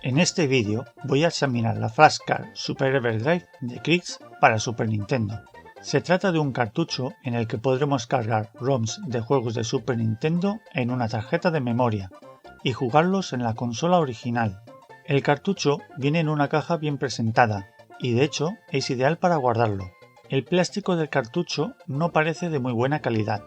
En este vídeo voy a examinar la Flashcard Super Everdrive de Krix para Super Nintendo. Se trata de un cartucho en el que podremos cargar ROMs de juegos de Super Nintendo en una tarjeta de memoria y jugarlos en la consola original. El cartucho viene en una caja bien presentada y de hecho es ideal para guardarlo. El plástico del cartucho no parece de muy buena calidad.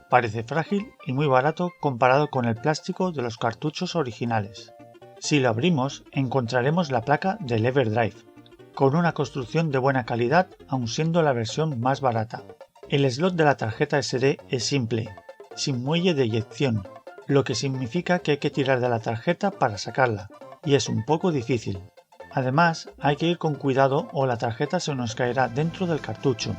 Parece frágil y muy barato comparado con el plástico de los cartuchos originales. Si lo abrimos, encontraremos la placa del Everdrive, con una construcción de buena calidad aun siendo la versión más barata. El slot de la tarjeta SD es simple, sin muelle de eyección, lo que significa que hay que tirar de la tarjeta para sacarla, y es un poco difícil. Además, hay que ir con cuidado o la tarjeta se nos caerá dentro del cartucho.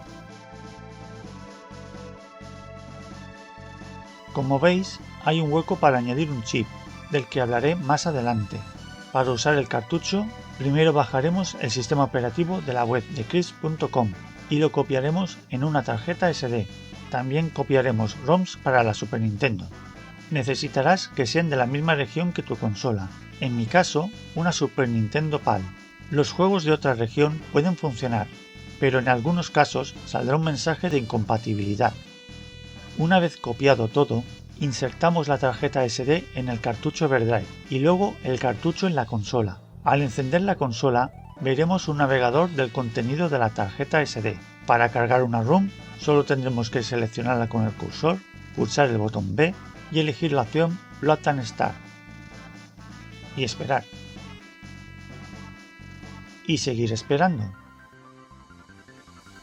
Como veis, hay un hueco para añadir un chip, del que hablaré más adelante. Para usar el cartucho, primero bajaremos el sistema operativo de la web de Krix.com y lo copiaremos en una tarjeta SD. También copiaremos ROMs para la Super Nintendo. Necesitarás que sean de la misma región que tu consola, en mi caso, una Super Nintendo PAL. Los juegos de otra región pueden funcionar, pero en algunos casos saldrá un mensaje de incompatibilidad. Una vez copiado todo, insertamos la tarjeta SD en el cartucho Everdrive y luego el cartucho en la consola. Al encender la consola, veremos un navegador del contenido de la tarjeta SD. Para cargar una ROM, solo tendremos que seleccionarla con el cursor, pulsar el botón B y elegir la opción Load and Start. Y esperar. Y seguir esperando.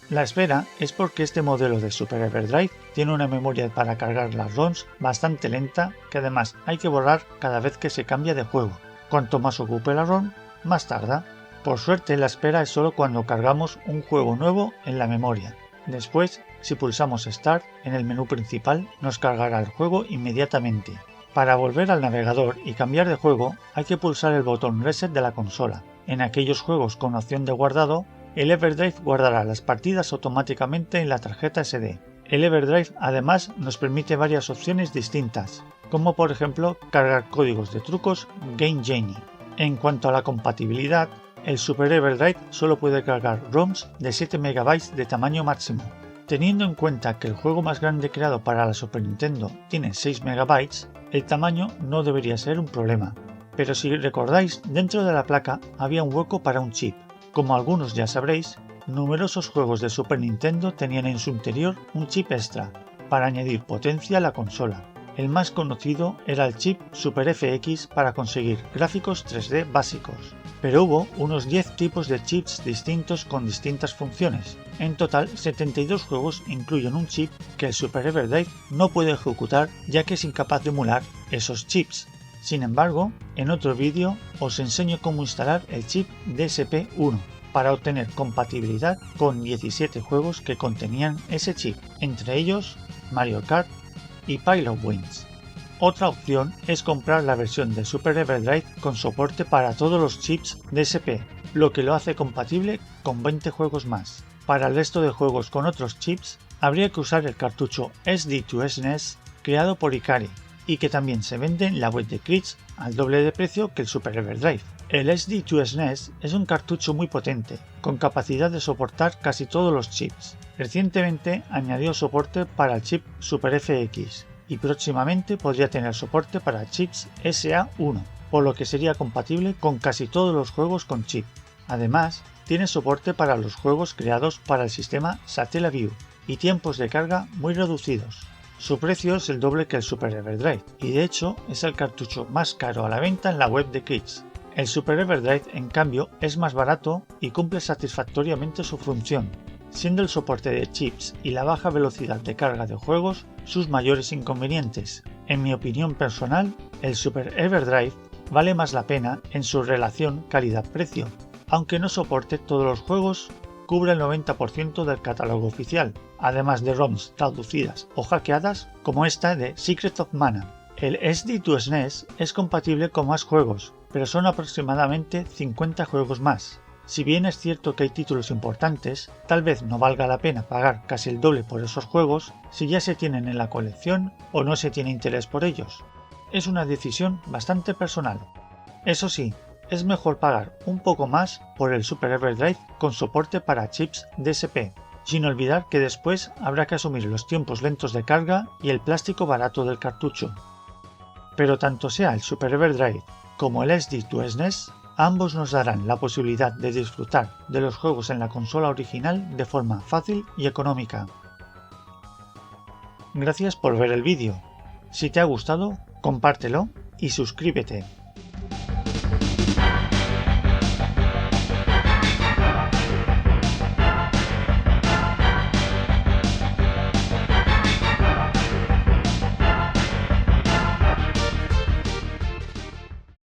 La espera es porque este modelo de Super Everdrive tiene una memoria para cargar las ROMs bastante lenta que además hay que borrar cada vez que se cambia de juego. Cuanto más ocupe la ROM, más tarda. Por suerte la espera es solo cuando cargamos un juego nuevo en la memoria. Después, si pulsamos Start en el menú principal, nos cargará el juego inmediatamente. Para volver al navegador y cambiar de juego hay que pulsar el botón Reset de la consola. En aquellos juegos con opción de guardado, el Everdrive guardará las partidas automáticamente en la tarjeta SD. El Everdrive además nos permite varias opciones distintas, como por ejemplo cargar códigos de trucos Game Genie. En cuanto a la compatibilidad, el Super Everdrive solo puede cargar ROMs de 7 MB de tamaño máximo. Teniendo en cuenta que el juego más grande creado para la Super Nintendo tiene 6 MB, el tamaño no debería ser un problema. Pero si recordáis, dentro de la placa había un hueco para un chip. Como algunos ya sabréis, numerosos juegos de Super Nintendo tenían en su interior un chip extra, para añadir potencia a la consola. El más conocido era el chip Super FX para conseguir gráficos 3D básicos, pero hubo unos 10 tipos de chips distintos con distintas funciones. En total, 72 juegos incluyen un chip que el Super Everdrive no puede ejecutar ya que es incapaz de emular esos chips. Sin embargo, en otro vídeo os enseño cómo instalar el chip DSP-1 para obtener compatibilidad con 17 juegos que contenían ese chip, entre ellos Mario Kart y Pilotwings. Otra opción es comprar la versión de Super Everdrive con soporte para todos los chips DSP, lo que lo hace compatible con 20 juegos más. Para el resto de juegos con otros chips, habría que usar el cartucho SD2SNES creado por Ikari, y que también se vende en la web de Krix al doble de precio que el Super Everdrive. El SD2SNES es un cartucho muy potente, con capacidad de soportar casi todos los chips. Recientemente añadió soporte para el chip Super FX y próximamente podría tener soporte para chips SA1, por lo que sería compatible con casi todos los juegos con chip. Además, tiene soporte para los juegos creados para el sistema Satellaview y tiempos de carga muy reducidos. Su precio es el doble que el Super Everdrive y de hecho es el cartucho más caro a la venta en la web de Krix. El Super Everdrive en cambio es más barato y cumple satisfactoriamente su función, siendo el soporte de chips y la baja velocidad de carga de juegos sus mayores inconvenientes. En mi opinión personal, el Super Everdrive vale más la pena en su relación calidad-precio, aunque no soporte todos los juegos. Cubre el 90% del catálogo oficial, además de ROMs traducidas o hackeadas como esta de Secret of Mana. El SD2SNES es compatible con más juegos, pero son aproximadamente 50 juegos más. Si bien es cierto que hay títulos importantes, tal vez no valga la pena pagar casi el doble por esos juegos si ya se tienen en la colección o no se tiene interés por ellos. Es una decisión bastante personal. Eso sí, es mejor pagar un poco más por el Super Everdrive con soporte para chips DSP, sin olvidar que después habrá que asumir los tiempos lentos de carga y el plástico barato del cartucho. Pero tanto sea el Super Everdrive como el SD2SNES, ambos nos darán la posibilidad de disfrutar de los juegos en la consola original de forma fácil y económica. Gracias por ver el vídeo. Si te ha gustado, compártelo y suscríbete.